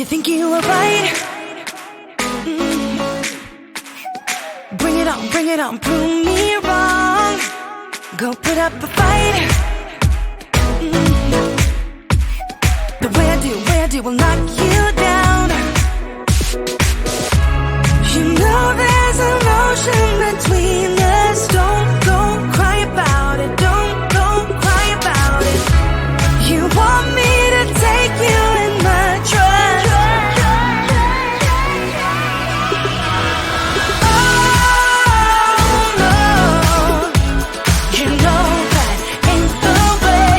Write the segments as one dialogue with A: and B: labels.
A: you think you were right. Bring it on, prove me wrong. Go put up a fight. The way I do will knock you down. You know there's emotion between us. Don't go cry about it. Don't go cry about it. You want me to take you in my trust. Oh no, you know that ain't the way.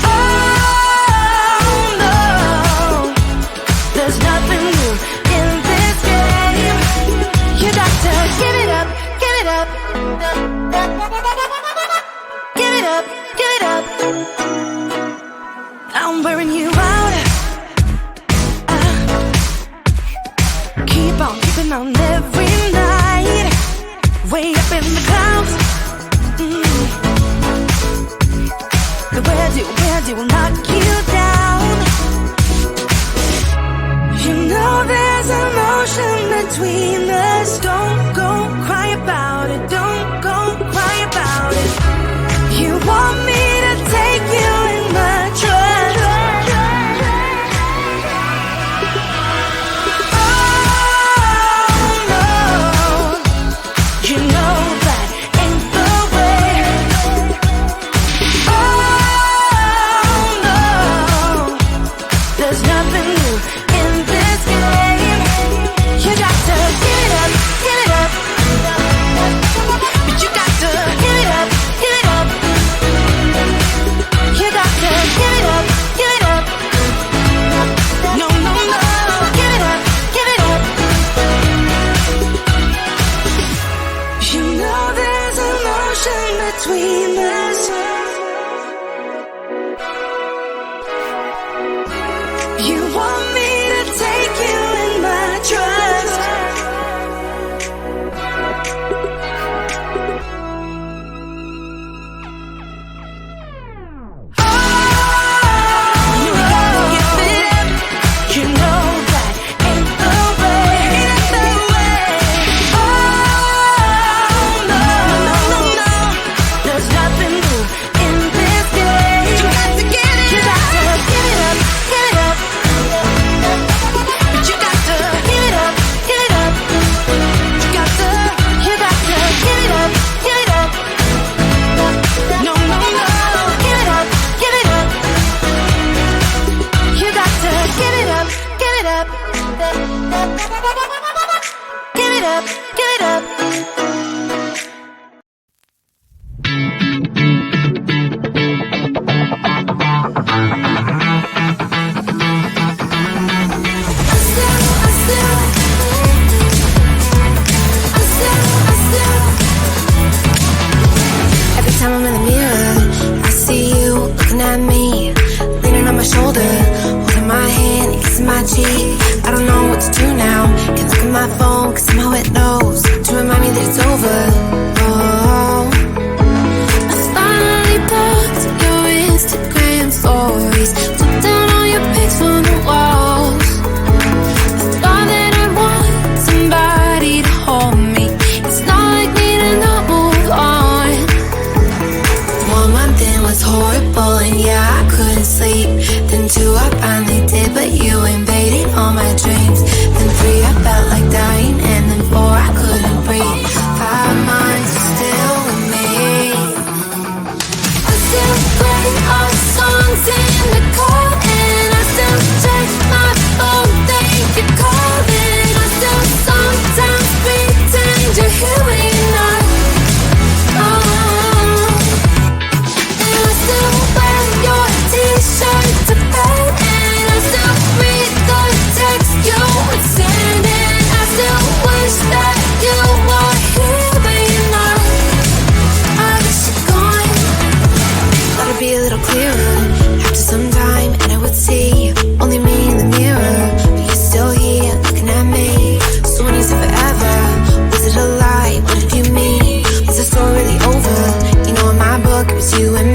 A: Oh no, there's nothing new in this game. You got to give it up, give it up. Give it up, give it up. I'm wearing you out. Keep on keeping on every night. Way up in the clouds. The way I do will knock you down. You know there's emotion between us. Don't go cry about it. Don't go cry about it. You want me to take you in my trust. Oh no, you know that ain't the way. Oh no, there's nothing new in this game. You got to give it up, give it up. But you got to give it up, give it up. You got to give it up, give it up. No, no, no, give it up, give it up. You know there's emotion between us. You want me to take you in my trust. You know that ain't the way. Oh no, no, no, there's nothing new in this game. You got to give it up, give it up. But you got to give it up, give it up. You got to give it up, give it up. No, no, no, give it up, give it up. You got to give it up, give it up. Give it up, give it up.
B: Every time I'm in the mirror, I see you looking at me, leaning on my shoulder, holding my hand, kissing my cheek. I don't know what to do now. Can't look at my phone, cause somehow it knows to remind me that it's over. Oh, I finally blocked your Instagram stories, took down all your pics from the walls. I thought that I'd want somebody to hold me. It's not like me to not move on. 1 month in was horrible, and yeah, I couldn't sleep. Then 2, I finally did, but you invaded all my dreams. Then 3, I felt like dying, and then 4, I couldn't breathe. 5 months are still with me. I still play our songs in the car, and I still check my phone, think you're calling. I still sometimes pretend you're here when you're not. And I still wear your t-shirt to bed, and I still read the text you would send, and I still wish that you were here but you're not. I wish you're gone. Thought it'd be a little clearer after some time, and I would see only me in the mirror, but you're still here looking at me. So when you said forever, was it a lie? What did you mean? Was the story really over? You know in my book it was you and